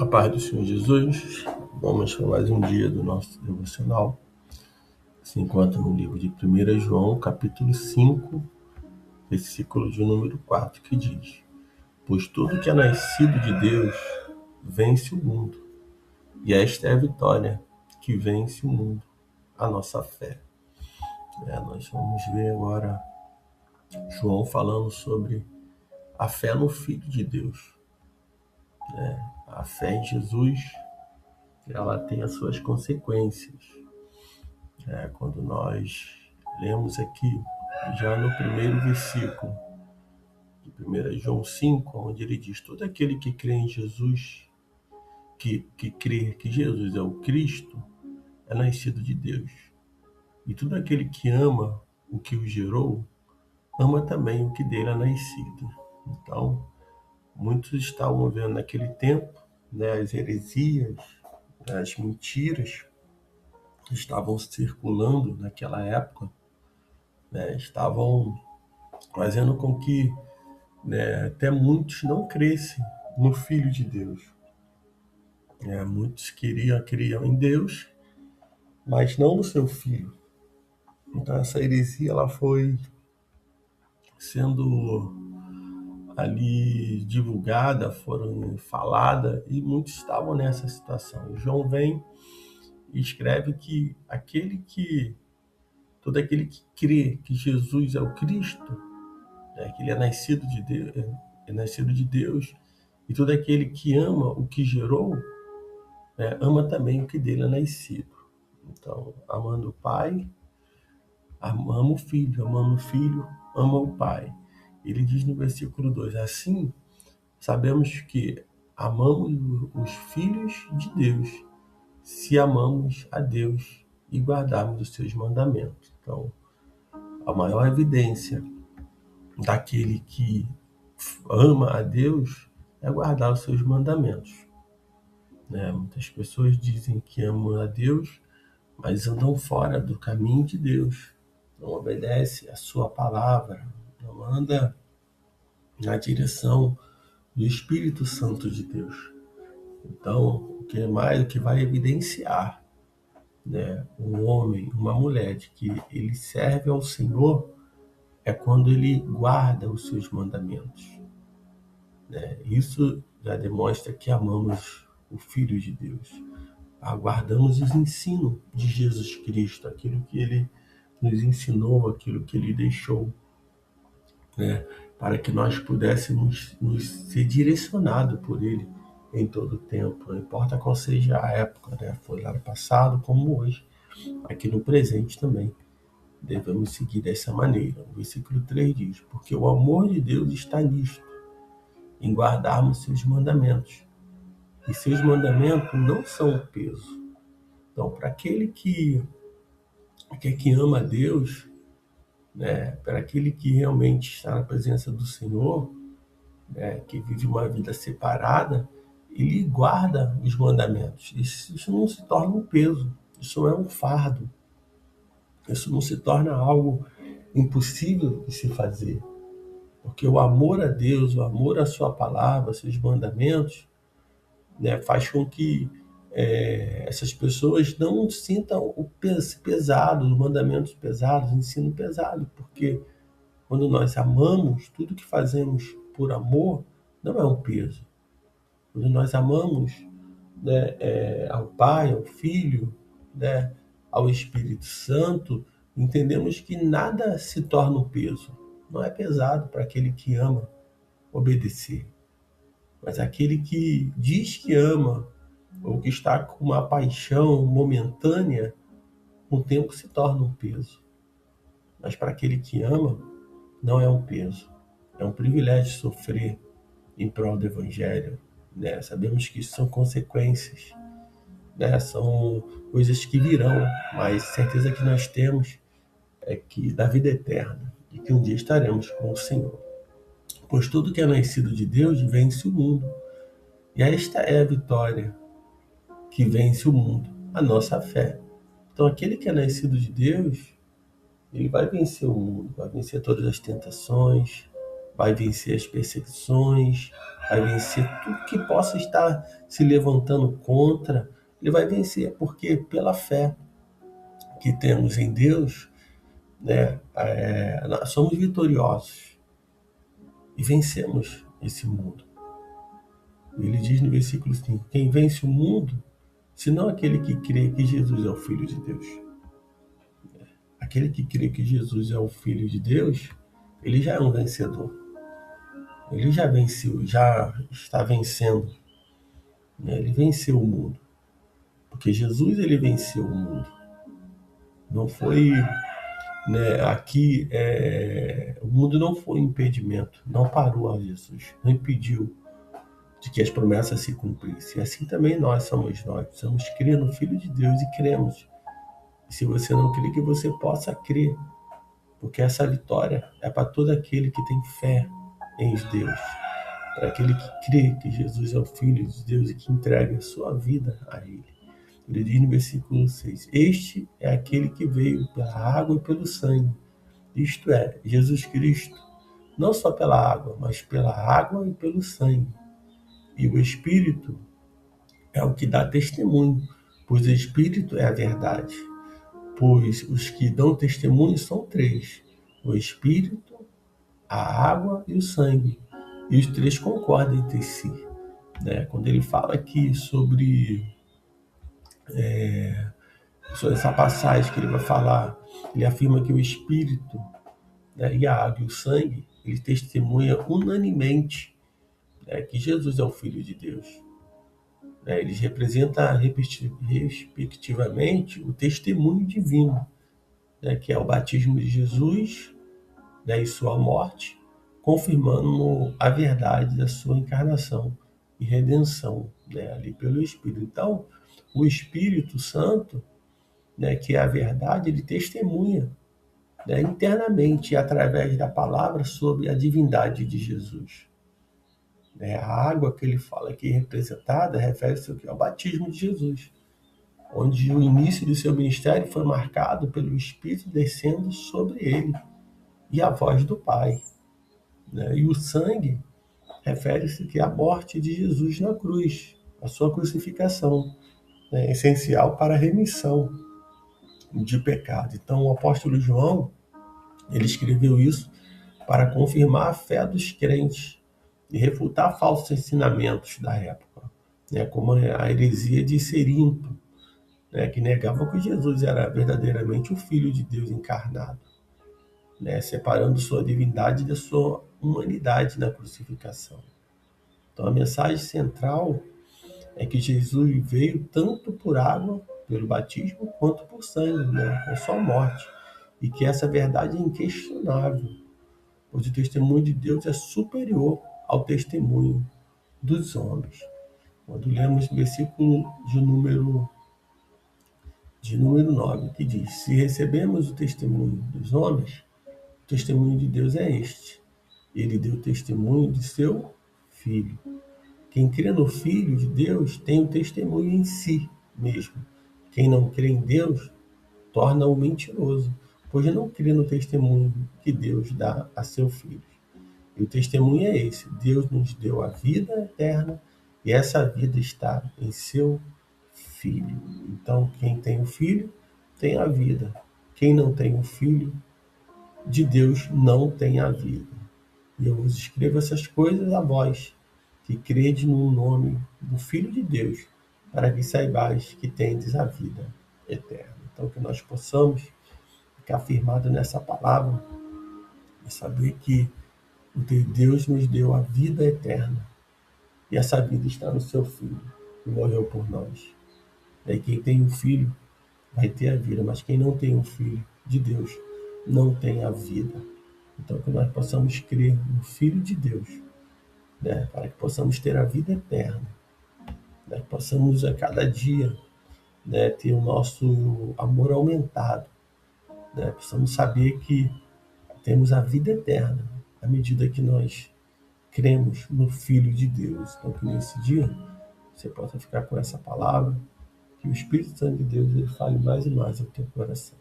A paz do Senhor Jesus, vamos para mais um dia do nosso devocional. Se encontra no livro de 1 João, capítulo 5, versículo de número 4, que diz: Pois tudo que é nascido de Deus vence o mundo, e esta é a vitória que vence o mundo, a nossa fé. Nós vamos ver agora João falando sobre a fé no Filho de Deus. A fé em Jesus, ela tem as suas consequências. Quando nós lemos aqui, já no primeiro versículo de 1 João 5, onde ele diz: todo aquele que crê em Jesus, que crê que Jesus é o Cristo, é nascido de Deus. E todo aquele que ama o que o gerou, ama também o que dele é nascido. Então, muitos estavam vendo naquele tempo, as heresias, as mentiras que estavam circulando naquela época, estavam fazendo com que até muitos não crescem no Filho de Deus. Muitos criam em Deus, mas não no seu Filho. Então essa heresia ela foi sendo ali divulgada, foram falada, e muitos estavam nessa situação. João vem e escreve que todo aquele que crê que Jesus é o Cristo, que ele é nascido de Deus, e todo aquele que ama o que gerou, ama também o que dele é nascido. Então, amando o Pai, ama o Filho, amando o Filho, ama o Pai. Ele diz no versículo 2: assim, sabemos que amamos os filhos de Deus, se amamos a Deus e guardarmos os seus mandamentos. Então, a maior evidência daquele que ama a Deus é guardar os seus mandamentos. Muitas pessoas dizem que amam a Deus, mas andam fora do caminho de Deus, não obedece a sua palavra, não anda na direção do Espírito Santo de Deus. Então, o que vai evidenciar um homem, uma mulher, de que ele serve ao Senhor é quando ele guarda os seus mandamentos. Isso já demonstra que amamos o Filho de Deus. Aguardamos os ensinos de Jesus Cristo, aquilo que ele nos ensinou, aquilo que ele deixou, para que nós pudéssemos nos ser direcionados por ele em todo o tempo, não importa qual seja a época, foi lá no passado como hoje, aqui no presente também. Devemos seguir dessa maneira. O versículo 3 diz: porque o amor de Deus está nisto, em guardarmos seus mandamentos. E seus mandamentos não são um peso. Então, para aquele que ama a Deus, para aquele que realmente está na presença do Senhor, que vive uma vida separada, ele guarda os mandamentos. Isso não se torna um peso, isso não é um fardo, isso não se torna algo impossível de se fazer. Porque o amor a Deus, o amor à sua palavra, seus mandamentos, faz com que essas pessoas não sintam o pesado, os mandamentos pesados, o ensino pesado, porque quando nós amamos, tudo que fazemos por amor não é um peso. Quando nós amamos ao Pai, ao Filho, ao Espírito Santo, entendemos que nada se torna um peso. Não é pesado para aquele que ama obedecer. Mas aquele que diz que ama, ou que está com uma paixão momentânea, com o tempo se torna um peso. Mas para aquele que ama, não é um peso. É um privilégio sofrer em prol do Evangelho. Sabemos que isso são consequências, são coisas que virão, mas certeza que nós temos é que da vida eterna, e que um dia estaremos com o Senhor. Pois tudo que é nascido de Deus vence o mundo. E esta é a vitória que vence o mundo, a nossa fé. Então aquele que é nascido de Deus, ele vai vencer o mundo, vai vencer todas as tentações, vai vencer as perseguições, vai vencer tudo que possa estar se levantando contra, ele vai vencer, porque pela fé que temos em Deus, né, nós somos vitoriosos e vencemos esse mundo. Ele diz no versículo 5, quem vence o mundo, senão aquele que crê que Jesus é o Filho de Deus. Aquele que crê que Jesus é o Filho de Deus, ele já é um vencedor. Ele já venceu, já está vencendo. Né? Ele venceu o mundo. Porque Jesus, ele venceu o mundo. Não foi, né, aqui, o mundo não foi um impedimento, não parou a Jesus, não impediu de que as promessas se cumprissem. E assim também nós, precisamos crer no Filho de Deus e cremos. E se você não crê, que você possa crer, porque essa vitória é para todo aquele que tem fé em Deus, para aquele que crê que Jesus é o Filho de Deus e que entrega a sua vida a Ele. Ele diz no versículo 6, este é aquele que veio pela água e pelo sangue, isto é, Jesus Cristo, não só pela água, mas pela água e pelo sangue. E o Espírito é o que dá testemunho, pois o Espírito é a verdade. Pois os que dão testemunho são três, o Espírito, a água e o sangue. E os três concordam entre si. Né? Quando ele fala aqui sobre essa passagem que ele vai falar, ele afirma que o Espírito, né, e a água e o sangue, ele testemunha unanimemente, né, que Jesus é o Filho de Deus. Né? Eles representam respectivamente o testemunho divino, né, que é o batismo de Jesus, né, e sua morte, confirmando a verdade da sua encarnação e redenção, né, ali pelo Espírito. Então, o Espírito Santo, né, que é a verdade, ele testemunha, né, internamente, através da palavra, sobre a divindade de Jesus. Né, a água que ele fala aqui representada refere-se ao batismo de Jesus, onde o início do seu ministério foi marcado pelo Espírito descendo sobre ele e a voz do Pai. Né? E o sangue refere-se à morte de Jesus na cruz, a sua crucificação, né? Essencial para a remissão de pecado. Então, o apóstolo João, ele escreveu isso para confirmar a fé dos crentes e refutar falsos ensinamentos da época, né? Como a heresia de Cerimpo, né? Que negava que Jesus era verdadeiramente o Filho de Deus encarnado, né? Separando sua divindade da sua humanidade na crucificação. Então, a mensagem central é que Jesus veio tanto por água, pelo batismo, quanto por sangue, né? É só morte. E que essa verdade é inquestionável, pois o testemunho de Deus é superior ao testemunho dos homens. Quando lemos o versículo de número 9, que diz, se recebemos o testemunho dos homens, o testemunho de Deus é este. Ele deu testemunho de seu Filho. Quem crê no Filho de Deus tem o testemunho em si mesmo. Quem não crê em Deus torna-o mentiroso, pois não crê no testemunho que Deus dá a seu Filho. E o testemunho é esse: Deus nos deu a vida eterna e essa vida está em seu Filho. Então, quem tem o Filho tem a vida. Quem não tem o Filho de Deus não tem a vida. E eu vos escrevo essas coisas a vós, que crede no nome do Filho de Deus, para que saibais que tendes a vida eterna. Então, que nós possamos ficar firmados nessa palavra e saber que o Deus nos deu a vida eterna. E essa vida está no seu Filho, que morreu por nós. E quem tem um filho vai ter a vida, mas quem não tem um filho de Deus não tem a vida. Então, que nós possamos crer no Filho de Deus, né, para que possamos ter a vida eterna, né, que possamos a cada dia, né, ter o nosso amor aumentado, né, possamos saber que temos a vida eterna à medida que nós cremos no Filho de Deus. Então, que nesse dia você possa ficar com essa palavra, que o Espírito Santo de Deus ele fale mais e mais ao teu coração.